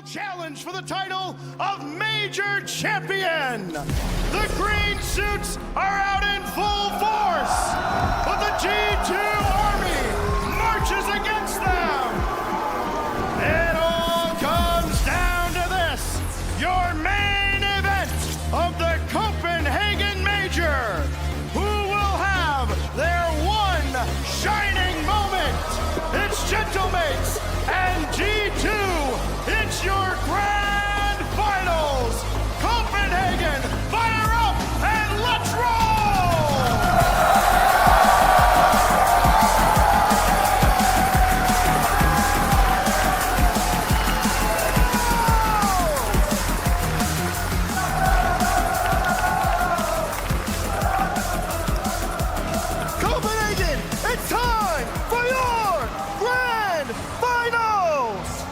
challenge for the title of Major Champion. The green suits are out in full force, but the G2 Army marches against them. It all comes down to this, your main event of the Copenhagen Major. Who will have their one shining moment? It's Gentlemates and G2. It's your grand finals. Copenhagen, fire up and let's roll! Copenhagen, it's time for your grand finals!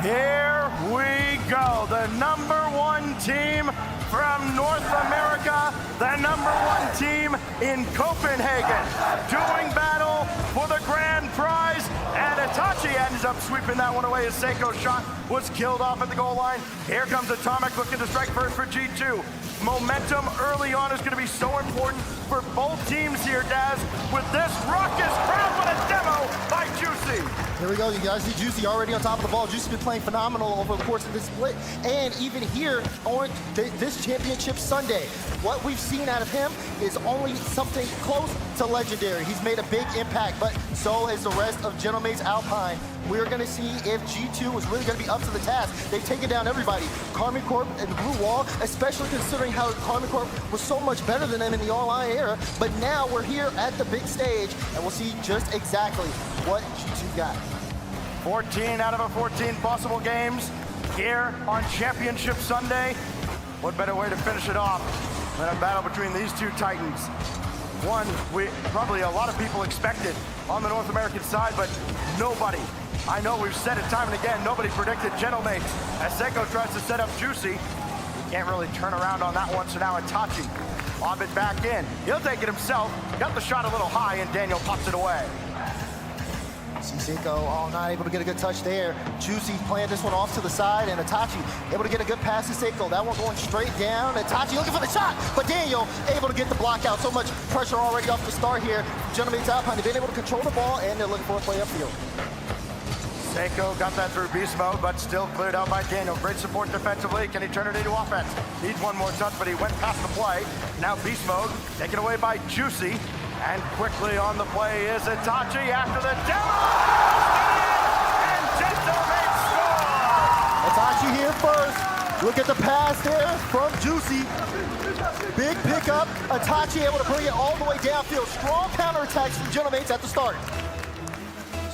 Here we go, the #1 team from North America, the #1 team in Copenhagen, doing battle for the grand prize, and Itachi ends up sweeping that one away as Seiko's shot was killed off at the goal line. Here comes Atomic looking to strike first for G2. Momentum early on is going to be so important for both teams here, Daz, with this raucous crowd. What a demo by Juicy. Here we go, you guys see Juicy already on top of the ball. Juicy's been playing phenomenal over the course of this split, and even here on this championship Sunday. What we've seen out of him is only something close to legendary. He's made a big impact, but so has the rest of Gentlemates Alpine. We're gonna see if G2 is really gonna be up to the task. They've taken down everybody. Karmine Corp and the Blue Wall, especially considering how Karmine Corp was so much better than them in the online era, but now we're here at the big stage, and we'll see just exactly what G2 got. 14 out of a 14 possible games here on Championship Sunday. What better way to finish it off than a battle between these two titans? One, probably a lot of people expected on the North American side, but nobody, I know we've said it time and again, nobody predicted Gentlemates. As Seiko tries to set up Juicy, he can't really turn around on that one, so now Itachi lob it back in. He'll take it himself, got the shot a little high, and Daniel pops it away. See Seiko, not able to get a good touch there. Juicy playing this one off to the side, and Itachi able to get a good pass to Seiko. That one going straight down. Itachi looking for the shot, but Daniel able to get the block out. So much pressure already off the start here. Gentlemates Alpine, they've been able to control the ball, and they're looking for a play upfield. Seiko got that through beast mode, but still cleared out by Daniel. Great support defensively. Can he turn it into offense? Needs one more touch, but he went past the play. Now beast mode, taken away by Juicy. And quickly on the play is Itachi after the demo. And Gentlemates score! Itachi here first. Look at the pass there from Juicy. Big pickup. Itachi able to bring it all the way downfield. Strong counterattacks from Gentlemates at the start.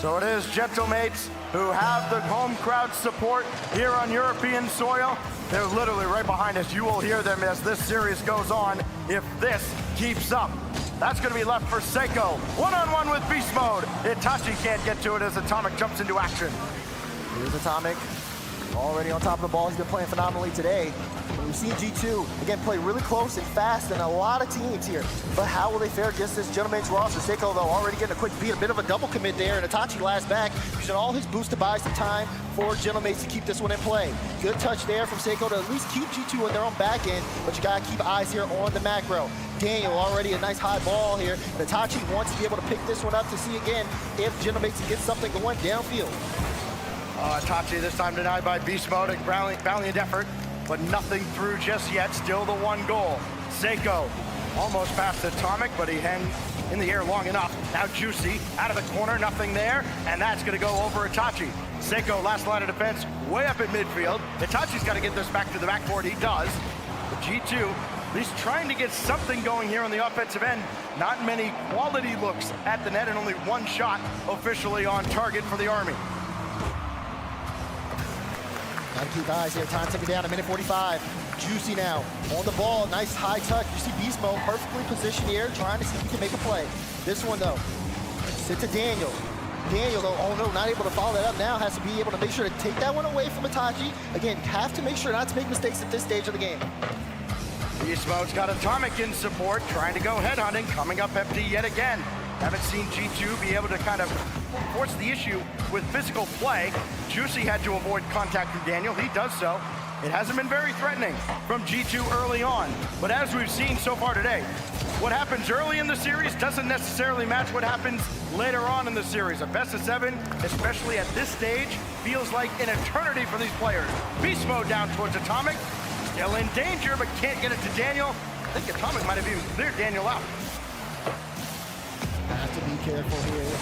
So it is Gentlemates who have the home crowd support here on European soil. They're literally right behind us. You will hear them as this series goes on if this keeps up. That's going to be left for Seiko. One-on-one with beast mode. Itachi can't get to it as Atomic jumps into action. Here's Atomic, already on top of the ball. He's been playing phenomenally today. We've seen G2, again, play really close and fast and a lot of teams here. But how will they fare against this Gentlemates roster? Seiko, though, already getting a quick beat, a bit of a double commit there, and Itachi last back, using all his boost to buy some time for Gentlemates to keep this one in play. Good touch there from Seiko to at least keep G2 in their own back end, but you gotta keep eyes here on the macro. Daniel already a nice high ball here. And Itachi wants to be able to pick this one up to see again if Gentlemates can get something going downfield. Itachi this time denied by beast mode, a valiant effort, but nothing through just yet. Still the one goal. Seiko almost past Atomic, but he hung in the air long enough. Now Juicy out of the corner, nothing there, and that's going to go over Itachi. Seiko last line of defense way up in midfield. Itachi's got to get this back to the backboard. He does. But G2 at least trying to get something going here on the offensive end. Not many quality looks at the net and only one shot officially on target for the Army. Gotta keep eyes here. Time ticking down, 1:45. Juicy now on the ball. Nice high touch. You see beast mode perfectly positioned here, trying to see if he can make a play. This one though, sit to Daniel. Daniel though, oh no, not able to follow that up now. Has to be able to make sure to take that one away from Itachi. Again, have to make sure not to make mistakes at this stage of the game. Beast mode's got Atomic in support, trying to go headhunting, coming up empty yet again. Haven't seen G2 be able to kind of forced the issue with physical play. Juicy had to avoid contact from Daniel. He does so. It hasn't been very threatening from G2 early on. But as we've seen so far today, what happens early in the series doesn't necessarily match what happens later on in the series. A best of 7, especially at this stage, feels like an eternity for these players. Beast mode down towards Atomic. Still in danger, but can't get it to Daniel. I think Atomic might have even cleared Daniel out. Have to be careful here.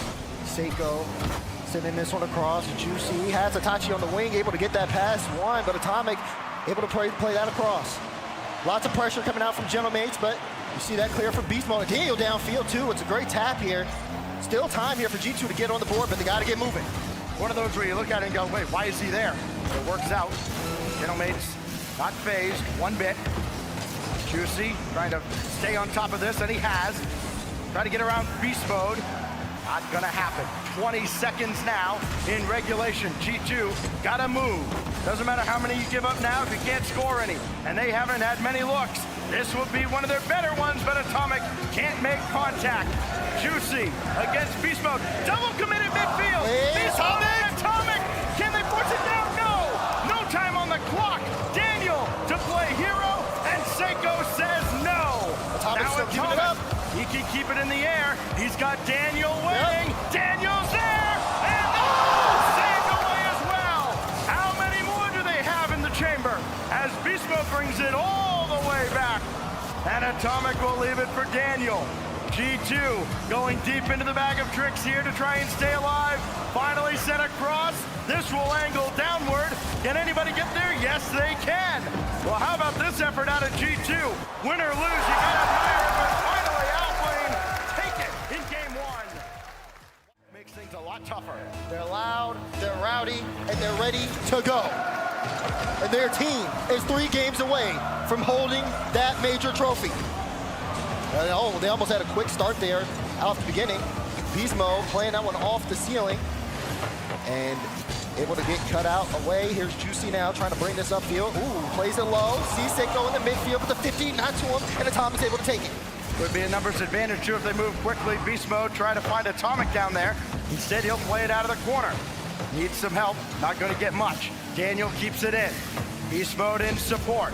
Seiko sending this one across. Juicy has Itachi on the wing, able to get that pass one, but Atomic able to play that across. Lots of pressure coming out from Gentlemates, but you see that clear from Beast Mode. Daniel downfield too. It's a great tap here. Still time here for G2 to get on the board, but they got to get moving. One of those where you look at it and go, wait, why is he there? It works out. Gentlemates not phased one bit. Juicy trying to stay on top of this, and he has. Try to get around Beast Mode. Not gonna happen. 20 seconds now in regulation. G2 gotta move. Doesn't matter how many you give up now if you can't score any. And they haven't had many looks. This will be one of their better ones, but Atomic can't make contact. Juicy against Beast Mode. Double committed midfield. Beast Mode and Atomic. Can they force it down? No. No time on the clock. Daniel to play hero, and Seiko says no. Atomic's still keeping it up. He can keep it in the air. He's got Daniel waiting. Yep. Daniel's there, and saved away as well. How many more do they have in the chamber as Beast Mode brings it all the way back? And Atomic will leave it for Daniel. G2 going deep into the bag of tricks here to try and stay alive. Finally sent across. This will angle downward. Can anybody get there? Yes, they can. Well, how about this effort out of G2? Win or lose, you gotta admire it, but finally Alpine take it in game 1. Makes things a lot tougher. They're loud, they're rowdy, and they're ready to go. And their team is 3 games away from holding that major trophy. They almost had a quick start there out at the beginning. Beast Mode playing that one off the ceiling and able to get cut out away. Here's Juicy now trying to bring this upfield. Ooh, plays it low. Sees Seiko in the midfield with the 50, not to him, and Atomic's able to take it. Would be a numbers advantage too if they move quickly. Beast Mode trying to find Atomic down there. Instead, he'll play it out of the corner. Needs some help, not going to get much. Daniel keeps it in. Beast Mode in support.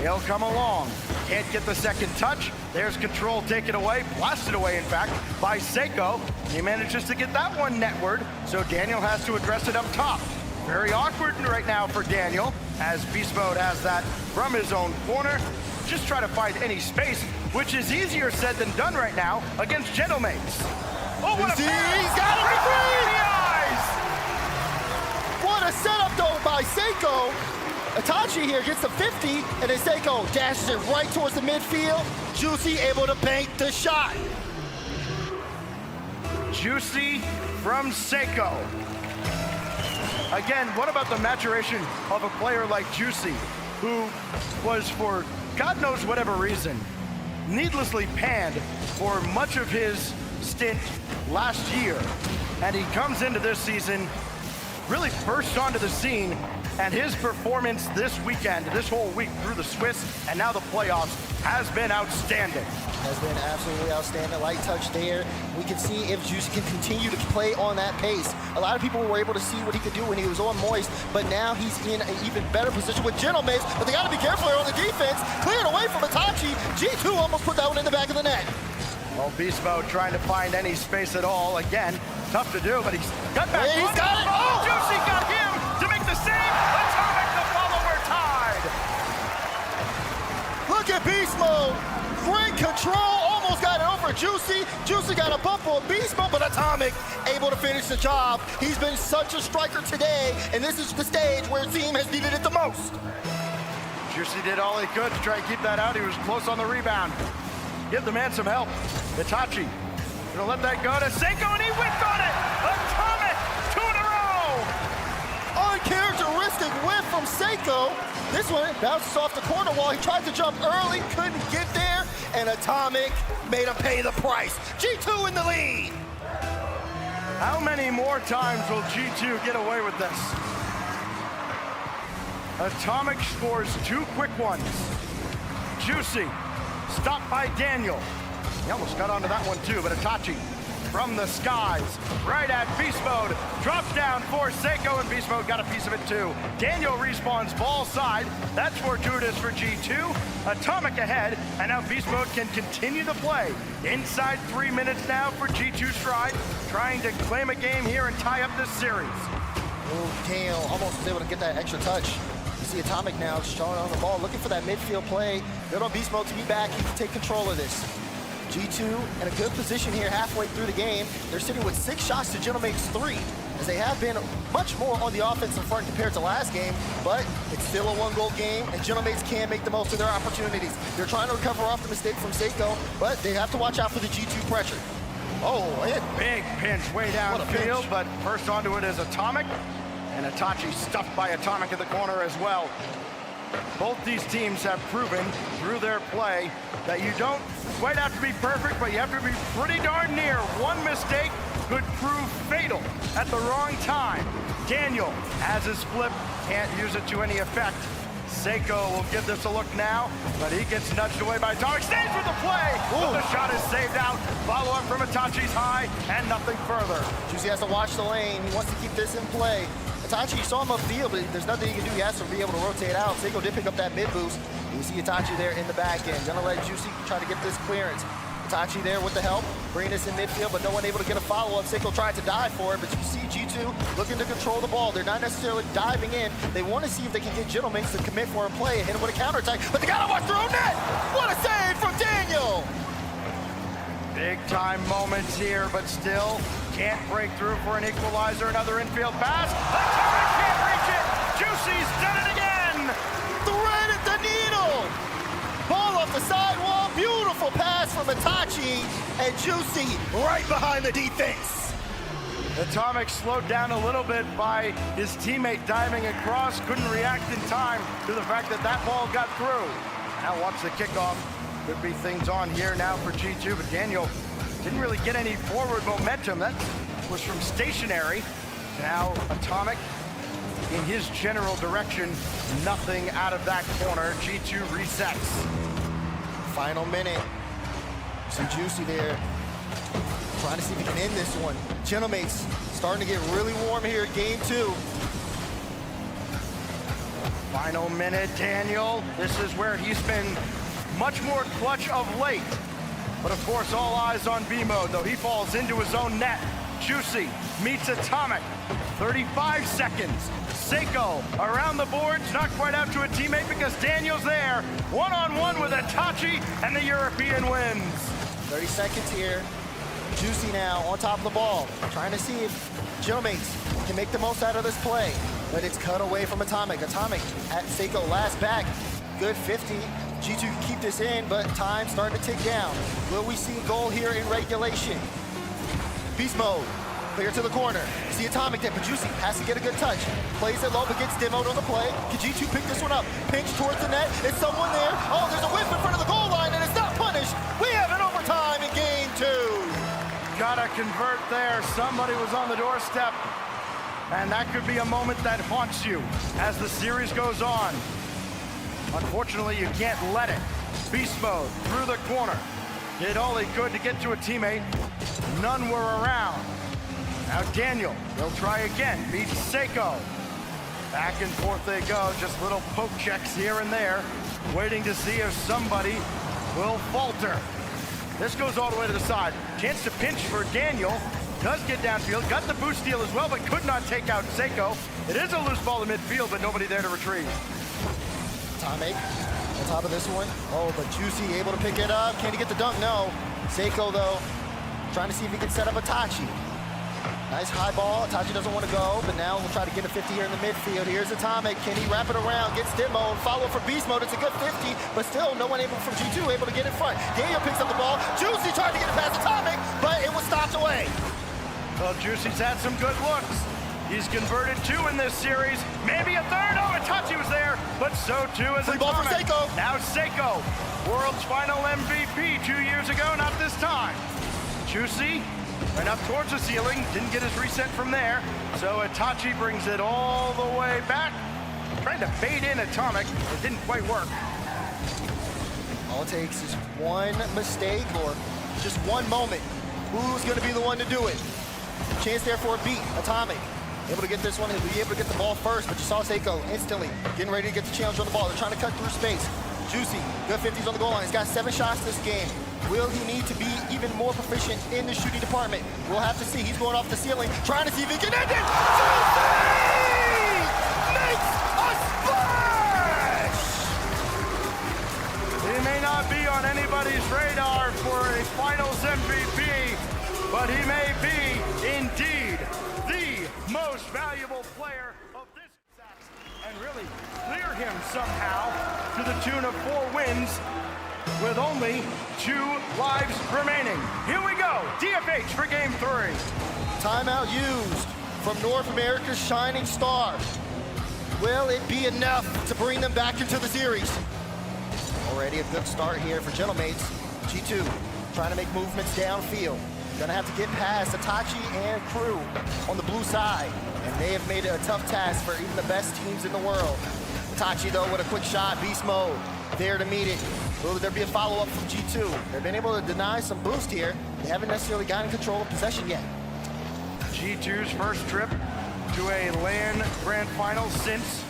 He'll come along. Can't get the second touch. There's control taken away, blasted away in fact, by Seiko. He manages to get that one netward, so Daniel has to address it up top. Very awkward right now for Daniel, as Beast Mode has that from his own corner. Just try to find any space, which is easier said than done right now against Gentlemates. Oh, what a pass! He's got it for 3! What a setup though by Seiko. Itachi here gets the 50, and then Seiko dashes it right towards the midfield. Juicy able to bank the shot. Juicy from Seiko. Again, what about the maturation of a player like Juicy, who was, for God knows whatever reason, needlessly panned for much of his stint last year. And he comes into this season, really burst onto the scene, and his performance this weekend, this whole week through the Swiss and now the playoffs, has been outstanding. Has been absolutely outstanding. Light touch there. We can see if Juicy can continue to play on that pace. A lot of people were able to see what he could do when he was on Moist, but now he's in an even better position with Gentlemates, but they got to be careful here on the defense. Cleared away from Itachi. G2 almost put that one in the back of the net. Well, Beast Mode trying to find any space at all. Again, tough to do, but he's got back. Yeah, he's got it. Oh, Juicy got him to make the save. Atomic the follower tied. Look at Beast Mode. Great control. Almost got it over Juicy. Juicy got a bump on Beast Mode, but Atomic able to finish the job. He's been such a striker today, and this is the stage where his team has needed it the most. Juicy did all he could to try and keep that out. He was close on the rebound. Give the man some help. Itachi gonna let that go to Seiko, and he whipped on it. Atomic, 2 in a row. Uncharacteristic whiff from Seiko. This one bounces off the corner wall. He tried to jump early, couldn't get there, and Atomic made him pay the price. G2 in the lead. How many more times will G2 get away with this? Atomic scores 2 quick ones. Juicy stopped by Daniel. He almost got onto that one too, but Itachi from the skies, right at Beast Mode. Drops down for Seiko, and Beast Mode got a piece of it too. Daniel respawns ball side. That's fortuitous for G2. Atomic ahead, and now Beast Mode can continue the play. Inside 3 minutes now for G2 Stride, trying to claim a game here and tie up this series. Oh, Daniel almost was able to get that extra touch. You see Atomic now showing on the ball, looking for that midfield play. Good on Beast Mode to be back. He can take control of this. G2 in a good position here halfway through the game. They're sitting with 6 shots to Genomate's 3, as they have been much more on the offensive front compared to last game, but it's still a 1-goal game, and Genomates can make the most of their opportunities. They're trying to recover off the mistake from Seiko, but they have to watch out for the G2 pressure. Oh, big pinch way downfield, but first onto it is Atomic, and Itachi stuffed by Atomic in the corner as well. Both these teams have proven through their play that you don't quite have to be perfect, but you have to be pretty darn near. One mistake could prove fatal at the wrong time. Daniel has his flip, can't use it to any effect. Seiko will give this a look now, but he gets nudged away by Atomic. Stays with the play, but the shot is saved out. Follow up from Itachi's high, and nothing further. Juicy has to watch the lane. He wants to keep this in play. Itachi, you saw him upfield, but there's nothing he can do. He has to be able to rotate out. Seiko did pick up that mid boost. You see Itachi there in the back end. Gonna let Juicy try to get this clearance. Itachi there with the help, bringing this in midfield, but no one able to get a follow-up. Seiko tried to dive for it, but you see G2 looking to control the ball. They're not necessarily diving in. They want to see if they can get Gentlemen to commit for a play and hit him with a counterattack, but they gotta watch their own net! What a save from Daniel! Big time moments here, but still can't break through for an equalizer. Another infield pass. Atomic can't reach it. Juicy's done it again. Threaded the needle. Ball off the sidewall. Beautiful pass from Itachi, and Juicy right behind the defense. Atomic slowed down a little bit by his teammate diving across. Couldn't react in time to the fact that that ball got through. Now watch the kickoff. Could be things on here now for G2, but Daniel didn't really get any forward momentum. That was from stationary. Now Atomic in his general direction. Nothing out of that corner. G2 resets. Final minute. Some Juicy there. Trying to see if he can end this one. Genomates starting to get really warm here, game 2. Final minute, Daniel. This is where he's been much more clutch of late. But of course, all eyes on B mode, though he falls into his own net. Juicy meets Atomic. 35 seconds. Seiko around the boards, not quite out to a teammate because Daniel's there. One-on-one with Itachi, and the European wins. 30 seconds here. Juicy now on top of the ball, trying to see if Genomates can make the most out of this play. But it's cut away from Atomic. Atomic at Seiko last back. Good 50. G2 can keep this in, but time starting to tick down. Will we see a goal here in regulation? Beast Mode, clear to the corner. You see Atomic there, but Juicy has to get a good touch. Plays it low, but gets demoed on the play. Can G2 pick this one up? Pinch towards the net. Is someone there? Oh, there's a whip in front of the goal line, and it's not punished. We have an overtime in game 2. Gotta convert there. Somebody was on the doorstep. And that could be a moment that haunts you as the series goes on. Unfortunately, you can't let it. Beast Mode through the corner. Did all he could to get to a teammate. None were around. Now Daniel, he'll try again. Beats Seiko. Back and forth they go. Just little poke checks here and there. Waiting to see if somebody will falter. This goes all the way to the side. Chance to pinch for Daniel. Does get downfield. Got the boost steal as well, but could not take out Seiko. It is a loose ball in midfield, but nobody there to retrieve. Atomic on top of this one. Oh, but Juicy able to pick it up. Can he get the dunk? No. Seiko, though, trying to see if he can set up Itachi. Nice high ball. Itachi doesn't want to go, but now we'll try to get a 50 here in the midfield. Here's Atomic. Can he wrap it around? Gets demo. Follow for Beast Mode. It's a good 50, but still no one able from G2 able to get in front. Daniel picks up the ball. Juicy tried to get it past Atomic, but it was stopped away. Well, Juicy's had some good looks. He's converted 2 in this series. Maybe a third. Oh, Itachi was there, but so too is Free ball for Seiko. Now Seiko, world's final MVP 2 years ago, not this time. Juicy went up towards the ceiling, didn't get his reset from there. So Itachi brings it all the way back. Trying to bait in Atomic, it didn't quite work. All it takes is one mistake or just one moment Who's going to be the one to do it? Chance there for a beat. Atomic. Able to get this one. He'll be able to get the ball first, but you saw Seiko instantly getting ready to get the challenge on the ball. They're trying to cut through space. Juicy, good 50s on the goal line. He's got 7 shots this game. Will he need to be even more proficient in the shooting department? We'll have to see. He's going off the ceiling, trying to see if he can end it. Juicy makes a splash! He may not be on anybody's radar for a finals MVP, but he may be indeed the most valuable player of this class and really clear him somehow to the tune of 4 wins with only 2 lives remaining. Here we go, DFH for game 3. Timeout used from North America's shining star. Will it be enough to bring them back into the series? Already a good start here for Gentlemates. G2 trying to make movements downfield. Gonna have to get past Itachi and crew on the blue side. And they have made it a tough task for even the best teams in the world. Itachi though with a quick shot, beast mode, there to meet it. Will there be a follow-up from G2? They've been able to deny some boost here. They haven't necessarily gotten control of possession yet. G2's first trip to a LAN Grand Final since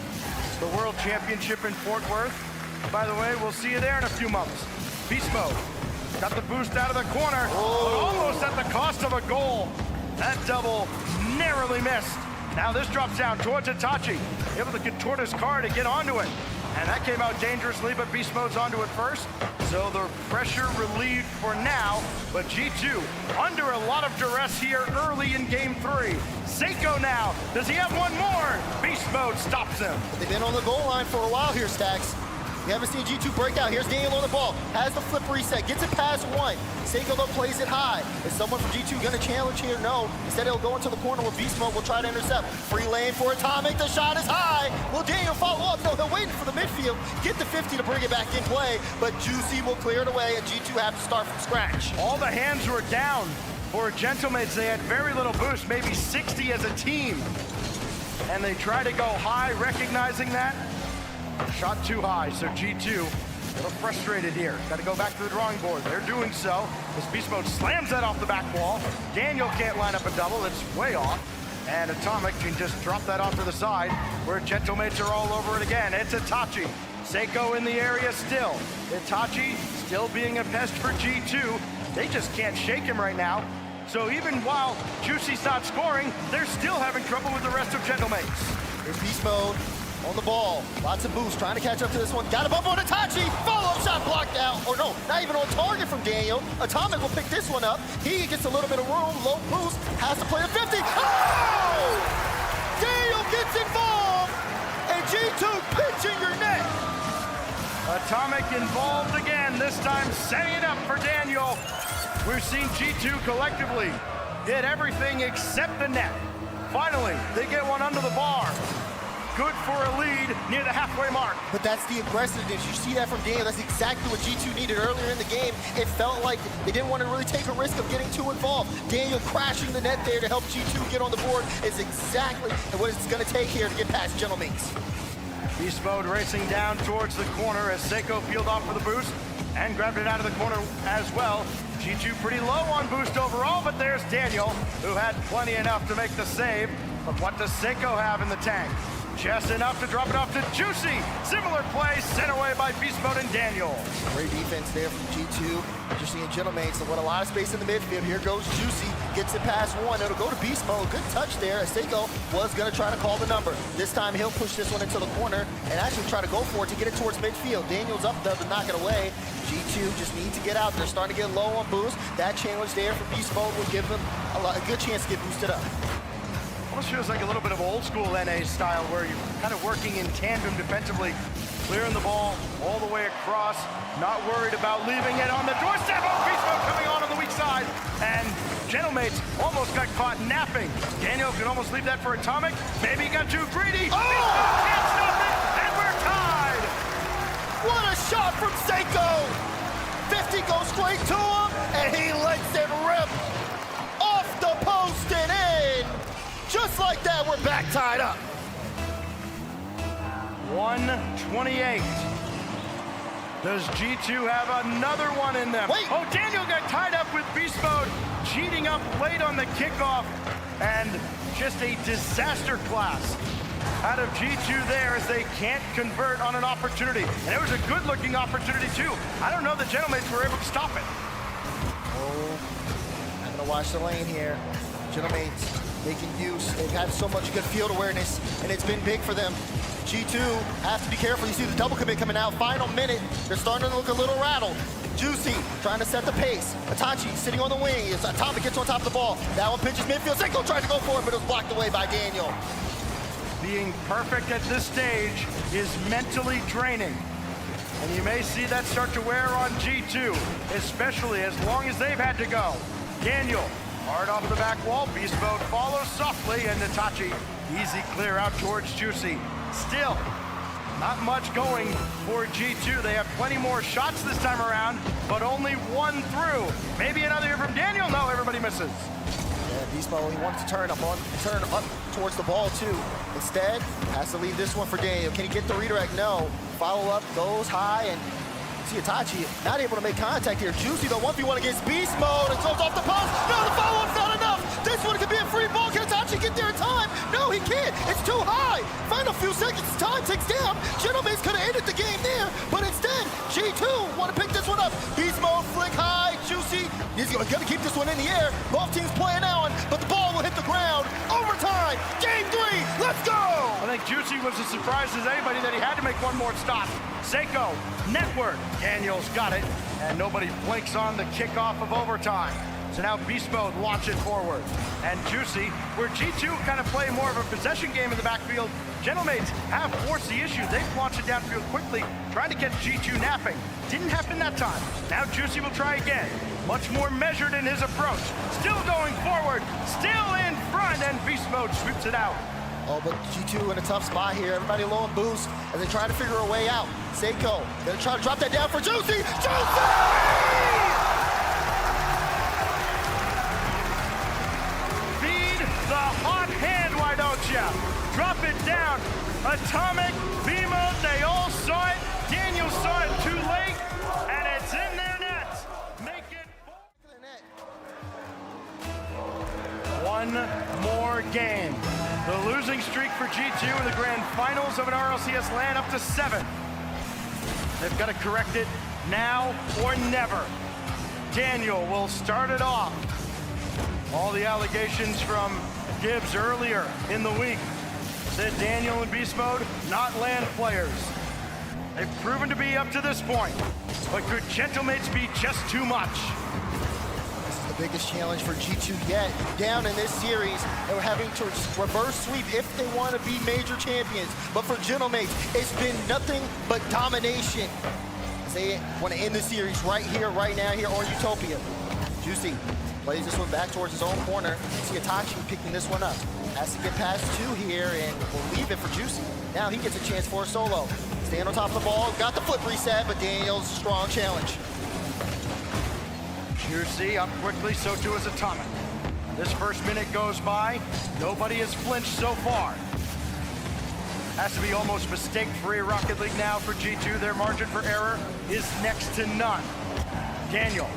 the World Championship in Fort Worth. By the way, we'll see you there in a few months. Beast mode. Got the boost out of the corner, but almost at the cost of a goal. That double narrowly missed. Now this drops down towards Itachi, able to contort his car to get onto it. And that came out dangerously, but Beast Mode's onto it first. So the pressure relieved for now, but G2 under a lot of duress here early in game 3. Seiko now, does he have one more? Beast Mode stops him. But they've been on the goal line for a while here, Stacks. You haven't seen G2 break out. Here's Daniel on the ball. Has the flip reset. Gets it past 1. Seiko though plays it high. Is someone from G2 gonna challenge here? No. Instead he'll go into the corner where Beast Mode will try to intercept. Free lane for Atomic. The shot is high. Will Daniel follow up? No, he'll wait for the midfield. Get the 50 to bring it back in play. But Juicy will clear it away and G2 have to start from scratch. All the hands were down for Gentlemates. They had very little boost, maybe 60 as a team. And they try to go high, recognizing that. Shot too high, so G2 a little frustrated here. Got to go back to the drawing board. They're doing so. This Beast Mode slams that off the back wall. Daniel can't line up a double. It's way off. And Atomic can just drop that off to the side where Gentlemates are all over it again. It's Itachi. Seiko in the area still. Itachi still being a pest for G2. They just can't shake him right now. So even while Juicy's not scoring, they're still having trouble with the rest of Gentlemates. Here's Beast Mode. On the ball, lots of boost, trying to catch up to this one. Got a bump on Itachi, follow-up shot blocked out. Or no, not even on target from Daniel. Atomic will pick this one up. He gets a little bit of room, low boost, has to play a 50. Oh! Daniel gets involved, and G2 pinching your neck. Atomic involved again, this time setting it up for Daniel. We've seen G2 collectively hit everything except the net. Finally, they get one under the bar. Good for a lead near the halfway mark. But that's the aggressiveness. You see that from Daniel. That's exactly what G2 needed earlier in the game. It felt like they didn't want to really take a risk of getting too involved. Daniel crashing the net there to help G2 get on the board is exactly what it's going to take here to get past Gentlemates. Beast Mode racing down towards the corner as Seiko peeled off for the boost and grabbed it out of the corner as well. G2 pretty low on boost overall, but there's Daniel, who had plenty enough to make the save. But what does Seiko have in the tank? Just enough to drop it off to Juicy. Similar play sent away by Beast Mode and Daniel. Great defense there from G2. You're seeing Gentlemates, so what a lot of space in the midfield. Here goes Juicy, gets it past 1. It'll go to Beast Mode. Good touch there as Seiko was going to try to call the number. This time he'll push this one into the corner and actually try to go for it to get it towards midfield. Daniel's up there to knock it away. G2 just need to get out there. Starting to get low on boost. That challenge there for Beast Mode will give them a good chance to get boosted up. Almost feels like a little bit of old school NA style where you're kind of working in tandem defensively, clearing the ball all the way across, not worried about leaving it on the doorstep. Oh, Beast Mode coming on the weak side, and Gentlemates almost got caught napping. Daniel could almost leave that for Atomic. Maybe he got too greedy. Oh! Beast Mode can't stop it, and we're tied. What a shot from Seiko! 50 goes straight to him, and he lets it rip off the post and in. Just like that, we're back tied up. 128. Does G2 have another one in them? Wait. Oh, Daniel got tied up with beast mode, cheating up late on the kickoff, and just a disaster class out of G2 there as they can't convert on an opportunity. And it was a good-looking opportunity, too. I don't know the Gentlemates were able to stop it. Oh, I'm gonna watch the lane here. Gentlemates making use. They've had so much good field awareness, and it's been big for them. G2 has to be careful. You see the double commit coming out. Final minute. They're starting to look a little rattled. Juicy trying to set the pace. Itachi sitting on the wing. As Atomic gets on top of the ball. That one pitches midfield. Seiko tries to go for it, but it was blocked away by Daniel. Being perfect at this stage is mentally draining. And you may see that start to wear on G2, especially as long as they've had to go. Daniel, hard off the back wall. Beast mode follows softly, and Itachi, easy clear out towards Juicy. Still, not much going for G2. They have plenty more shots this time around, but only one through. Maybe another here from Daniel. No, everybody misses. Yeah, Beast Mode, he wants to turn up towards the ball too. Instead, has to leave this one for Daniel. Can he get the redirect? No. Follow up, goes high, and see Itachi not able to make contact here. Juicy though, 1v1 against Beast Mode, and goes off the post. No, the follow-up's not enough. This one could be a free ball. Can Itachi get there in time? No, he can't. It's too high. Final few seconds, time ticks down. Gentlemates could have ended the game there, but instead, G2 want to pick this one up. Beast Mode, flick high, Juicy. He's going to keep this one in the air. Both teams playing on, but the ball will hit the ground. Overtime, game 3, let's go! I think Juicy was as surprised as anybody that he had to make one more stop. Seiko, network. Daniel's got it, and nobody blinks on the kickoff of overtime. So now Beast Mode launch it forward. And Juicy, where G2 kind of play more of a possession game in the backfield, Gentlemates have forced the issue. They've launched it downfield quickly, trying to catch G2 napping. Didn't happen that time. Now Juicy will try again. Much more measured in his approach. Still going forward, still in front, and Beast Mode sweeps it out. Oh, but G2 in a tough spot here. Everybody low on boost as they try to figure a way out. Seiko, gonna try to drop that down for Juicy. Juicy! The hot hand, why don't ya? Drop it down. Atomic, B-Mode, they all saw it. Daniel saw it too late, and it's in their net. Make it one more game. The losing streak for G2 in the grand finals of an RLCS LAN up to 7. They've got to correct it now or never. Daniel will start it off. All the allegations from Gibbs earlier in the week said Daniel and Beast Mode, not LAN players. They've proven to be up to this point, but could Gentlemates be just too much? This is the biggest challenge for G2 yet. Down in this series, and we're having to reverse sweep if they want to be major champions. But for Gentlemates, it's been nothing but domination. They want to end the series right here, right now, here on Utopia. Juicy plays this one back towards his own corner. See Itachi picking this one up. Has to get past 2 here, and we'll leave it for Juicy. Now he gets a chance for a solo. Staying on top of the ball, got the flip reset, but Daniel's strong challenge. Juicy up quickly, so too is Atomic. This first minute goes by, nobody has flinched so far. Has to be almost mistake-free Rocket League now for G2. Their margin for error is next to none. Daniel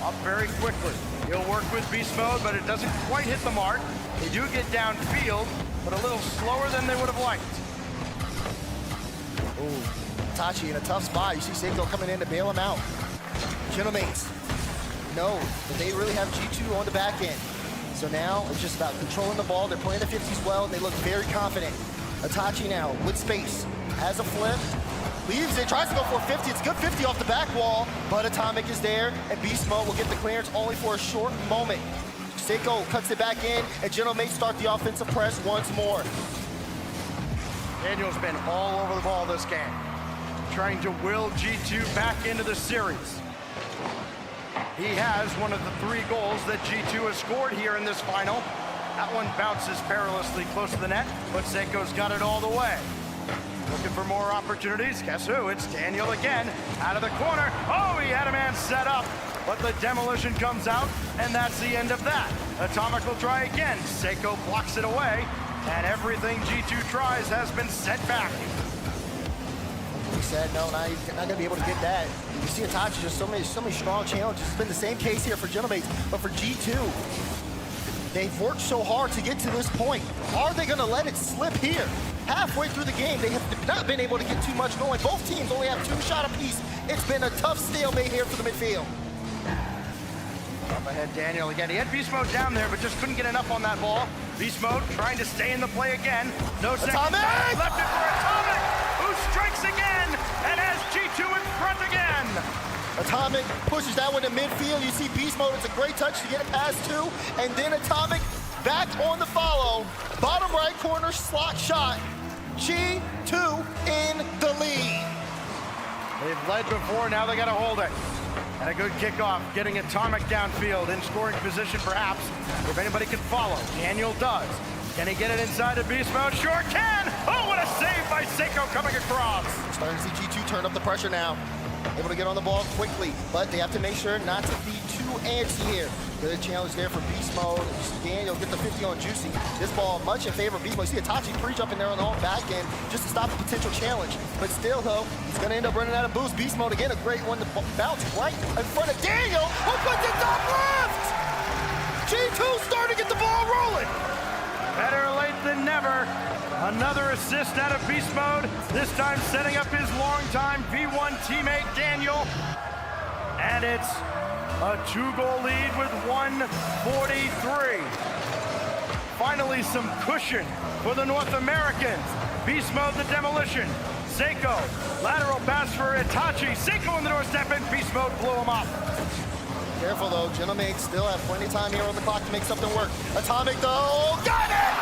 up very quickly. He'll work with Beast Mode, but it doesn't quite hit the mark. They do get downfield, but a little slower than they would have liked. Ooh, Itachi in a tough spot. You see Seiko coming in to bail him out. Gentlemates know that they really have G2 on the back end. So now it's just about controlling the ball. They're playing the 50s well, and they look very confident. Itachi now with space, has a flip, leaves it, tries to go for a 50. It's a good 50 off the back wall, but Atomic is there, and Beast Mode will get the clearance only for a short moment. Seiko cuts it back in, and Gentlemates start the offensive press once more. Daniel's been all over the ball this game, trying to will G2 back into the series. He has one of the 3 goals that G2 has scored here in this final. That one bounces perilously close to the net, but Seiko's got it all the way. Looking for more opportunities. Guess who? It's Daniel again, out of the corner. Oh, he had a man set up, but the demolition comes out, and that's the end of that. Atomic will try again. Seiko blocks it away, and everything G2 tries has been set back. said, no, not going to be able to get that. You see Itachi, just so many strong challenges. It's been the same case here for Genomates, but for G2, they've worked so hard to get to this point. Are they going to let it slip here? Halfway through the game, they have not been able to get too much going. Both teams only have 2 shots apiece. It's been a tough stalemate here for the midfield. Up ahead, Daniel again. He had Beast Mode down there, but just couldn't get enough on that ball. Beast Mode trying to stay in the play again. No second. Atomic! Left it for Atomic, who strikes again and has G2 in front again. Atomic pushes that one to midfield. You see Beast Mode, it's a great touch to get it past 2. And then Atomic back on the follow. Bottom right corner slot shot. G2 in the lead. They've led before, now they got to hold it. And a good kickoff, getting Atomic downfield in scoring position perhaps, if anybody can follow. Daniel does. Can he get it inside of Beast Mode? Sure can! Oh, what a save by Seiko coming across! Starting to see G2 turn up the pressure now. Able to get on the ball quickly, but they have to make sure not to be too antsy here. Good challenge there for Beast Mode. Daniel get the 50 on Juicy. This ball much in favor of Beast Mode. You see Itachi pre-jumping there on the own back end just to stop a potential challenge. But still though, he's gonna end up running out of boost. Beast Mode again, a great one to bounce right in front of Daniel, who puts it top left! G2 starting to get the ball rolling. Better late than never. Another assist out of Beast Mode, this time setting up his longtime V1 teammate, Daniel. And it's a 2-goal lead with 1:43. Finally, some cushion for the North Americans. Beast Mode, the demolition. Seiko, lateral pass for Itachi. Seiko in the doorstep, and Beast Mode blew him up. Careful though, Genomates still have plenty of time here on the clock to make something work. Atomic though, got it!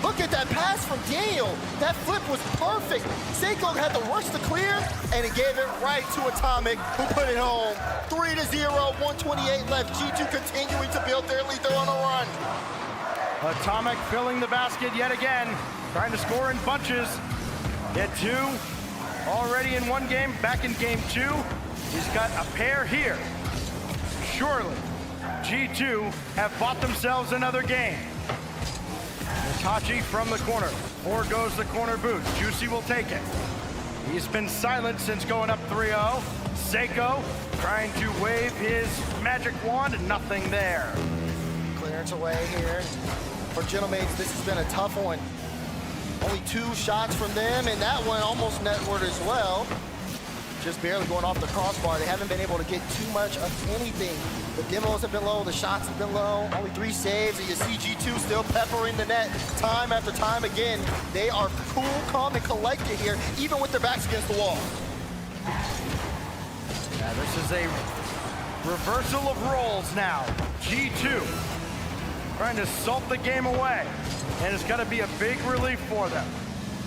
Look at that pass from Daniel. That flip was perfect. Seiko had the rush to clear, and he gave it right to Atomic, who put it home. 3-0, 128 left. G2 continuing to build their lead. They're on a run. Atomic filling the basket yet again, trying to score in bunches. Hit 2, already in 1 game, back in game 2. He's got a pair here. Surely, G2 have bought themselves another game. Itachi from the corner. Goes the corner boot. Juicy will take it. He's been silent since going up 3-0. Seiko trying to wave his magic wand, nothing there. Clearance away here. For Genomates, this has been a tough one. Only 2 shots from them, and that one almost netward as well. Just barely going off the crossbar. They haven't been able to get too much of anything. The demos have been low, the shots have been low. Only 3 saves, and you see G2 still peppering the net time after time again. They are cool, calm, and collected here, even with their backs against the wall. Yeah, this is a reversal of roles now. G2 trying to salt the game away, and it's got to be a big relief for them.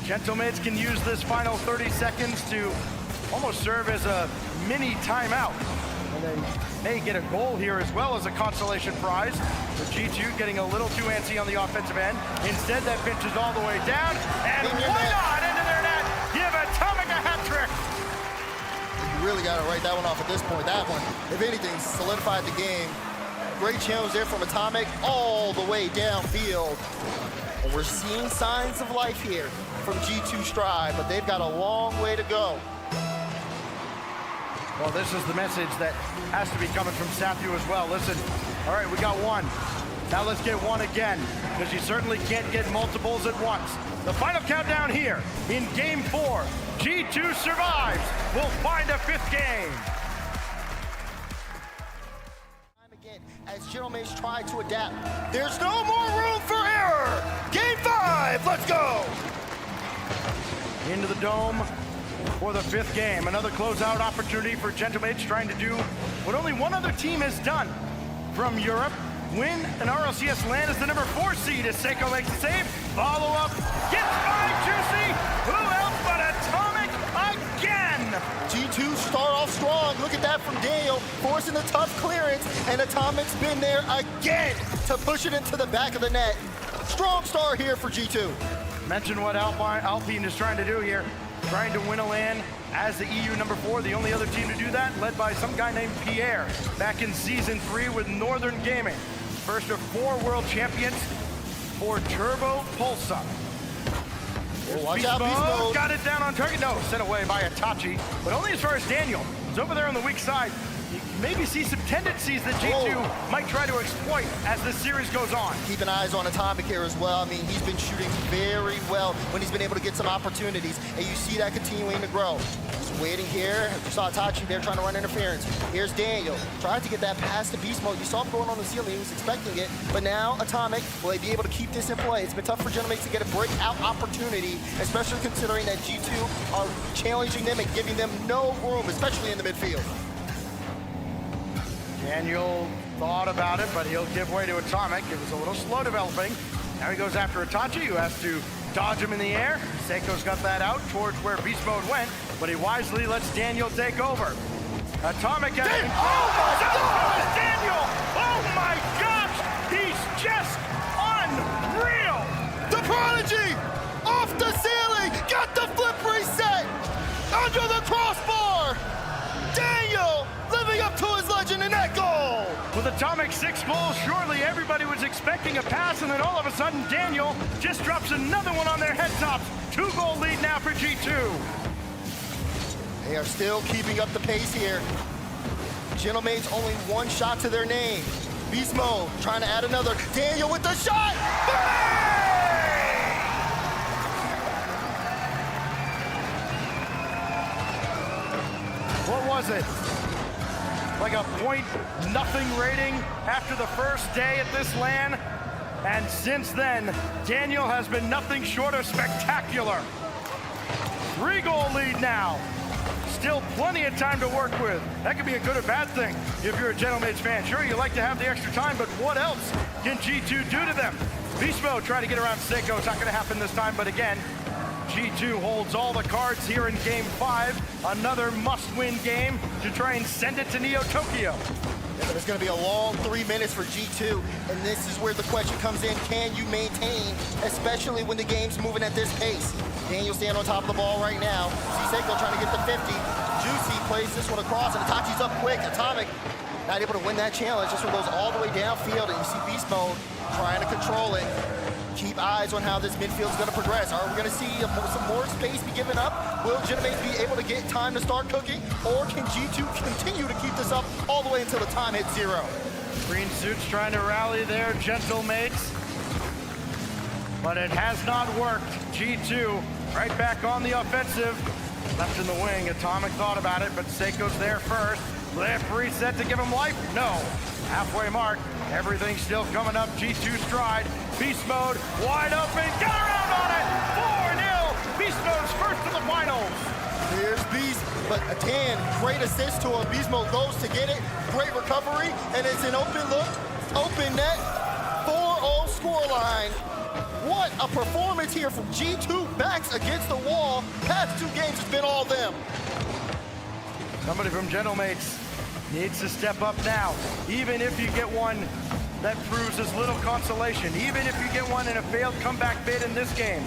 Gentlemates can use this final 30 seconds to almost serve as a mini timeout. And they may get a goal here as well as a consolation prize. With G2 getting a little too antsy on the offensive end. Instead, that pitches all the way down, and why not into their net? Give Atomic a hat trick. You really got to write that one off at this point. That one, if anything, solidified the game. Great challenge there from Atomic all the way downfield. And we're seeing signs of life here from G2 Stride, but they've got a long way to go. Well, this is the message that has to be coming from Sathu as well. Listen, all right, we got 1. Now let's get 1 again, because you certainly can't get multiples at once. The final countdown here in game 4. G2 survives. We'll find a 5th game. Again, as Genomates try to adapt, there's no more room for error. Game 5, let's go. Into the dome for the 5th game. Another closeout opportunity for Gentlemates, trying to do what only one other team has done from Europe. Win an RLCS land as the number 4 seed as Seiko makes the save. Follow up, gets by Juicy. Who else but Atomic again? G2 start off strong. Look at that from Daniel, forcing the tough clearance, and Atomic's been there again to push it into the back of the net. Strong start here for G2. Mention what Alpine is trying to do here. Trying to win a LAN as the EU number 4, the only other team to do that, led by some guy named Pierre back in Season 3 with Northern Gaming. First of 4 world champions for Turbo Pulsa. Watch out, Beast Mode. Got it down on target. No, sent away by Itachi, but only as far as Daniel. He's over there on the weak side. You maybe see some tendencies that G2 might try to exploit as the series goes on. Keeping eyes on Atomic here as well. I mean, he's been shooting very well when he's been able to get some opportunities, and you see that continuing to grow. He's waiting here. You saw Itachi there trying to run interference. Here's Daniel. Tried to get that pass to Beast Mode. You saw him going on the ceiling. He was expecting it. But now, Atomic, will they be able to keep this in play? It's been tough for Genomates to get a breakout opportunity, especially considering that G2 are challenging them and giving them no room, especially in the midfield. Daniel thought about it, but he'll give way to Atomic. It was a little slow developing. Now he goes after Itachi, who has to dodge him in the air. Seiko's got that out towards where Beast Mode went, but he wisely lets Daniel take over. Atomic has control. Oh my God! Daniel! Oh my gosh! He's just unreal! The Prodigy! Off the ceiling! Got the flip reset! Under the crossbar! Daniel living up to his legend in that goal! With Atomic 6 goals, surely everybody was expecting a pass, and then all of a sudden Daniel just drops another one on their head tops. 2-goal lead now for G2. They are still keeping up the pace here. Genomates only one shot to their name. Beast Mode trying to add another. Daniel with the shot! What was it? Like a .0 rating after the first day at this LAN. And since then, Daniel has been nothing short of spectacular. 3-goal lead now. Still plenty of time to work with. That could be a good or bad thing if you're a Genomates fan. Sure, you like to have the extra time, but what else can G2 do to them? Beast Mode trying to get around Seiko. It's not going to happen this time, but again, G2 holds all the cards here in Game 5. Another must-win game to try and send it to Neo Tokyo. Yeah, but it's going to be a long 3 minutes for G2, and this is where the question comes in. Can you maintain, especially when the game's moving at this pace? Daniel standing on top of the ball right now. See Seiko trying to get the 50. Juicy plays this one across, and Itachi's up quick. Atomic not able to win that challenge. This one goes all the way downfield, and you see Beast Mode trying to control it. Keep eyes on how this midfield is going to progress. Are we going to see some more space be given up? Will Genomates be able to get time to start cooking? Or can G2 continue to keep this up all the way until the time hits 0? Green Suits trying to rally their gentle mates, but it has not worked. G2 right back on the offensive. Left in the wing, Atomic thought about it, but Seiko's there first. Left reset to give him life? No. Halfway mark, everything's still coming up. G2 stride. Beast Mode wide open, got around on it! 4-0, Beast Mode's first to the finals. Here's Beast, but again, great assist to him. Beast Mode goes to get it, great recovery, and it's an open look, open net, 4-0 scoreline. What a performance here from G2, backs against the wall. Past 2 games, it's been all them. Somebody from Genomates needs to step up now. Even if you get one that proves as little consolation, even if you get one in a failed comeback bid in this game,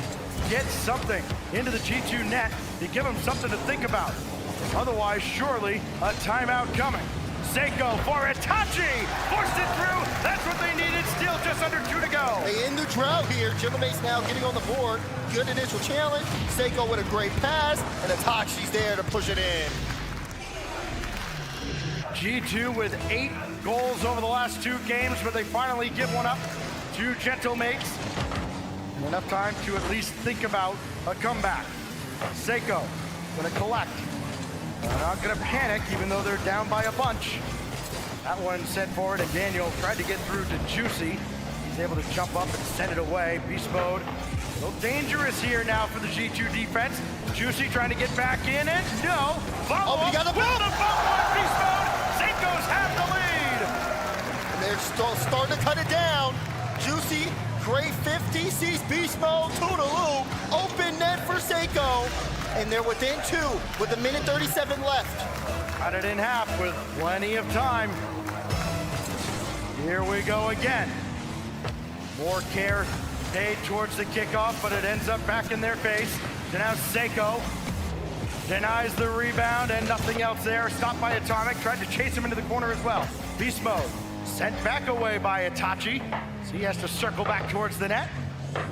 get something into the G2 net to give them something to think about. Otherwise, surely a timeout coming. Seiko for Itachi, forced it through. That's what they needed. Still just under 2 to go. They end the drought here. Genomates now getting on the board. Good initial challenge. Seiko with a great pass, and Itachi's there to push it in. G2 with 8 goals over the last 2 games, but they finally give one up to Gentlemates. And enough time to at least think about a comeback. Seiko gonna collect. They're not gonna panic, even though they're down by a bunch. That one sent forward, and Daniel tried to get through to Juicy. He's able to jump up and send it away. Beast Mode, a little dangerous here now for the G2 defense. Juicy trying to get back in it. No. Follow he got the build a follow-up. Beast Mode. Seiko's have the lead. And they're starting to cut it down. Juicy, great 50, sees Beast Mode, toodaloo. Open net for Seiko. And they're within 2 with 1:37 left. Cut it in half with plenty of time. Here we go again. More care paid towards the kickoff, but it ends up back in their face. So now Seiko denies the rebound and nothing else there. Stopped by Atomic, tried to chase him into the corner as well. Beast Mode sent back away by Itachi. So he has to circle back towards the net.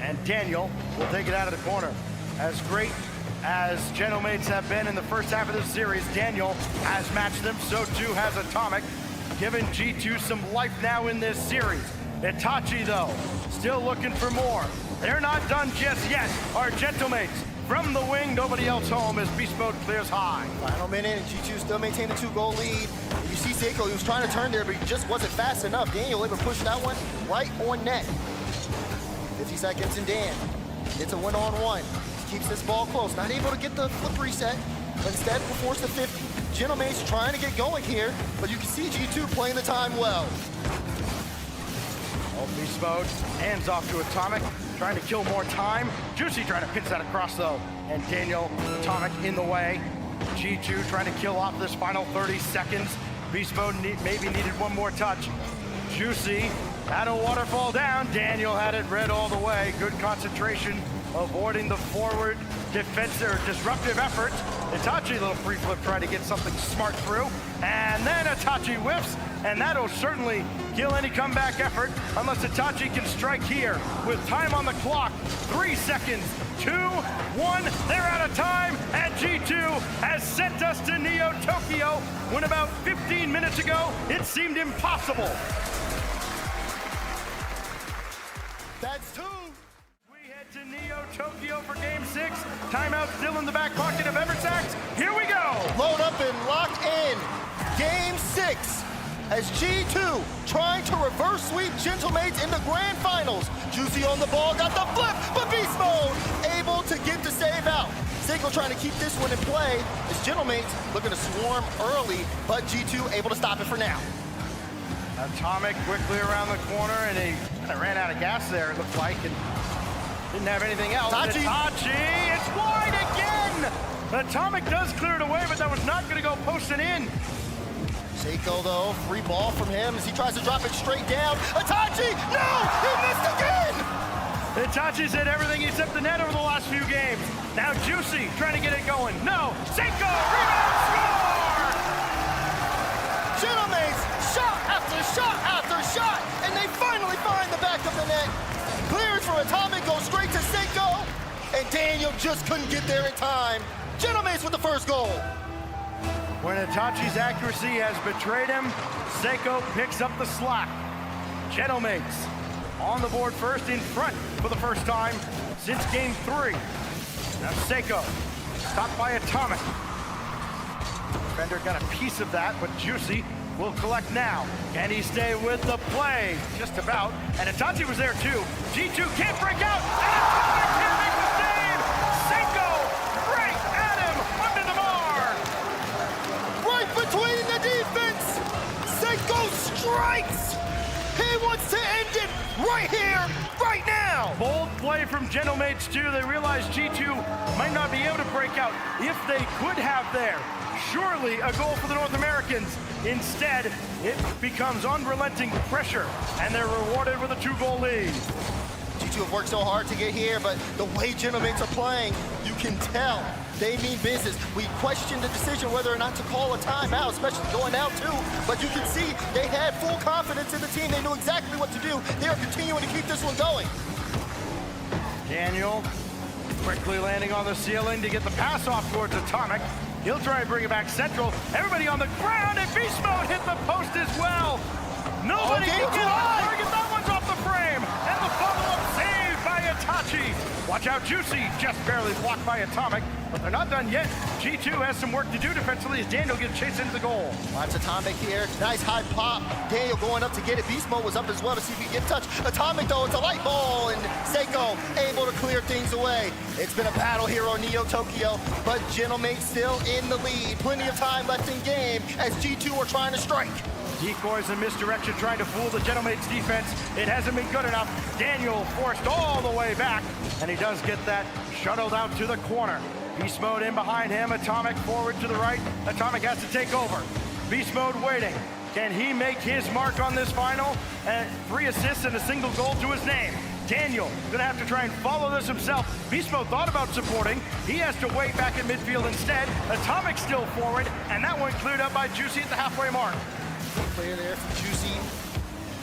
And Daniel will take it out of the corner. As great as Gentlemates have been in the first half of this series, Daniel has matched them, so too has Atomic, giving G2 some life now in this series. Itachi, though, still looking for more. They're not done just yet. Our Gentlemates from the wing, nobody else home as Beast Mode clears high. Final minute, and G2 still maintained a 2-goal lead. You see Seiko, he was trying to turn there, but he just wasn't fast enough. Daniel able to push that one right on net. 50 seconds, and Dan gets a one-on-one. Keeps this ball close, not able to get the flip reset, but instead will force the 50. Gentlemates trying to get going here, but you can see G2 playing the time well. Beast Mode, hands off to Atomic, trying to kill more time. Juicy trying to pinch that across though, and Daniel, Atomic in the way. G2 trying to kill off this final 30 seconds. Beast Mode maybe needed one more touch. Juicy had a waterfall down. Daniel had it red all the way. Good concentration, avoiding the forward defense or disruptive effort. Itachi, little free flip, trying to get something smart through. And then Itachi whiffs, and that'll certainly kill any comeback effort unless Itachi can strike here with time on the clock. 3 seconds, 2, 1, they're out of time, and G2 has sent us to Neo Tokyo when about 15 minutes ago it seemed impossible. That's 2. To Neo Tokyo for Game 6. Timeout still in the back pocket of Eversax. Here we go. Load up and lock in. Game 6 as G2 trying to reverse sweep Gentlemates in the grand finals. Juicy on the ball, got the flip, but Beast Mode able to get the save out. Seiko trying to keep this one in play as Gentlemates looking to swarm early, but G2 able to stop it for now. Atomic quickly around the corner, and he kind of ran out of gas there, it looked like, and didn't have anything else. Itachi, it's wide again! Atomic does clear it away, but that was not going to go posting in. Seiko, though, free ball from him as he tries to drop it straight down. Itachi, no! He missed again! Itachi's hit everything except the net over the last few games. Now Juicy trying to get it going. No! Seiko, rebound, score! Gentlemates, shot after shot after shot, and they finally find the back of the net. Clears for Atomic, goes straight to Seiko, and Daniel just couldn't get there in time. Gentlemates with the first goal. When Itachi's accuracy has betrayed him, Seiko picks up the slack. Gentlemates on the board first, in front for the first time since Game 3. Now Seiko, stopped by Atomic. Defender got a piece of that, but Juicy will collect now. Can he stay with the play? Just about. And Itachi was there too. G2 can't break out, and Atomic can't make the save! Seiko right at him, under the bar! Right between the defense, Seiko strikes! He wants to end it right here, right now! Bold play from Gentlemates too. They realized G2 might not be able to break out if they could have there. Surely a goal for the North Americans. Instead, it becomes unrelenting pressure, and they're rewarded with a 2-goal lead. G2 have worked so hard to get here, but the way Gentlemates are playing, you can tell they mean business. We questioned the decision whether or not to call a timeout, especially going out too, but you can see they had full confidence in the team. They knew exactly what to do. They are continuing to keep this one going. Daniel quickly landing on the ceiling to get the pass off towards Atomic. He'll try and bring it back central. Everybody on the ground, and Beast Mode hit the post as well. Nobody can get on the target. That one's off the frame. And the follow-up saved by Itachi. Watch out, Juicy just barely blocked by Atomic, but they're not done yet. G2 has some work to do defensively as Daniel gets chased into the goal. Watch Atomic here. Nice high pop. Daniel going up to get it. Beast Mode was up as well to see if he can get touch. Atomic, though, it's a light ball, and Seiko able to clear things away. It's been a battle here on Neo Tokyo, but Gentlemates still in the lead. Plenty of time left in game as G2 are trying to strike. Decoys and misdirection trying to fool the Gentlemates defense. It hasn't been good enough. Daniel forced all the way back, and he does get that shuttled out to the corner. Beast Mode in behind him. Atomic forward to the right. Atomic has to take over. Beast Mode waiting. Can he make his mark on this final? 3 assists and a single goal to his name. Daniel gonna have to try and follow this himself. Beast Mode thought about supporting. He has to wait back at midfield instead. Atomic still forward, and that one cleared up by Juicy at the halfway mark. Clear there from Juicy.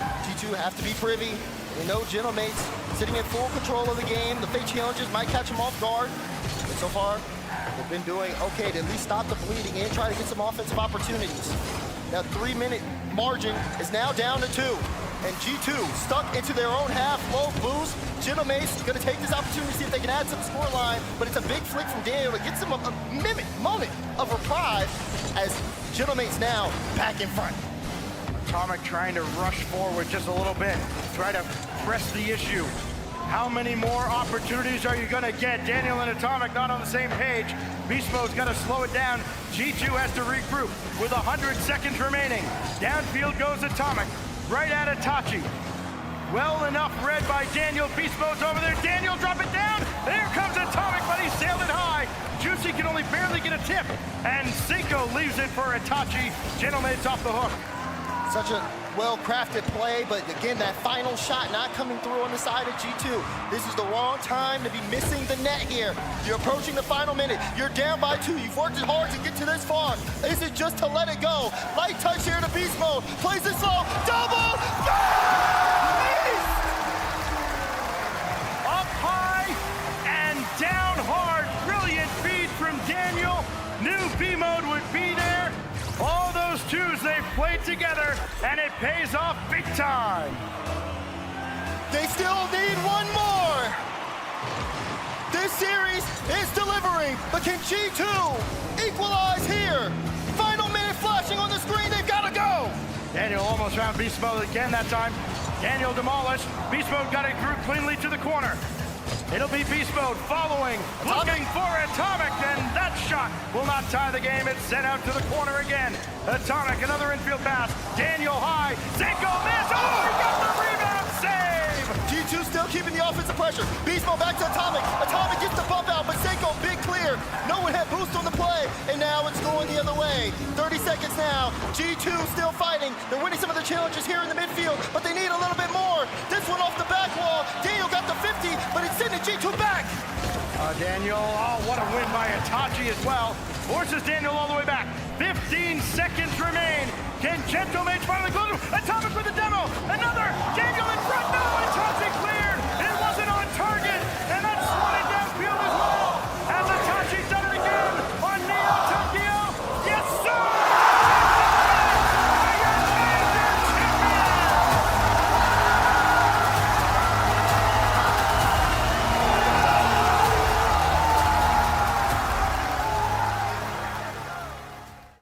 G2 have to be privy. We know Gentlemate's sitting in full control of the game. The fake challenges might catch them off guard. But so far, they've been doing okay to at least stop the bleeding and try to get some offensive opportunities. That 3-minute margin is now down to 2. And G2 stuck into their own half, low boost. Gentlemate's gonna take this opportunity to see if they can add to the scoreline, but it's a big flick from Daniel that gets him a moment of reprieve as Gentlemate's now back in front. Atomic trying to rush forward just a little bit, try to press the issue. How many more opportunities are you gonna get? Daniel and Atomic not on the same page. Beast Mode's gotta slow it down. G2 has to regroup with 100 seconds remaining. Downfield goes Atomic, right at Itachi. Well enough read by Daniel. Beast Mode's over there. Daniel, drop it down. There comes Atomic, but he sailed it high. Juicy can only barely get a tip, and Seiko leaves it for Itachi. Gentlemate's off the hook. Such a well-crafted play, but again, that final shot not coming through on the side of G2. This is the wrong time to be missing the net here. You're approaching the final minute. You're down by 2. You've worked hard to get to this far. Is it just to let it go? Light touch here to Beast Mode. Plays it slow. Double! Beast! Up high and down hard. Brilliant feed from Daniel. Knew B-Mode would be there. All those twos they've played together, and it pays off big time. They still need one more. This series is delivering, but can G2 equalize here? Final minute flashing on the screen, they've got to go. Daniel almost found Beast Mode again that time. Daniel demolished. Beast Mode got it through cleanly to the corner. It'll be Beast Mode following, looking for Atomic, and that shot will not tie the game. It's sent out to the corner again. Atomic, another infield pass. Daniel high. Seiko miss. Oh, he got the rebound save. G2 still keeping the offensive pressure. Beast Mode back to Atomic. Atomic gets the bump out, but Seiko big clear. No one had boost on the play, and now it's going the other way. 30 seconds now. G2 still fighting. They're winning some of the challenges here in the midfield, but they need a little bit more. This one off the back wall. Daniel got the 50, but it's sending G2 back. Daniel, oh, what a win by Itachi as well. Forces Daniel all the way back. 15 seconds remain. Can Gentlemates finally close him? Atomic with the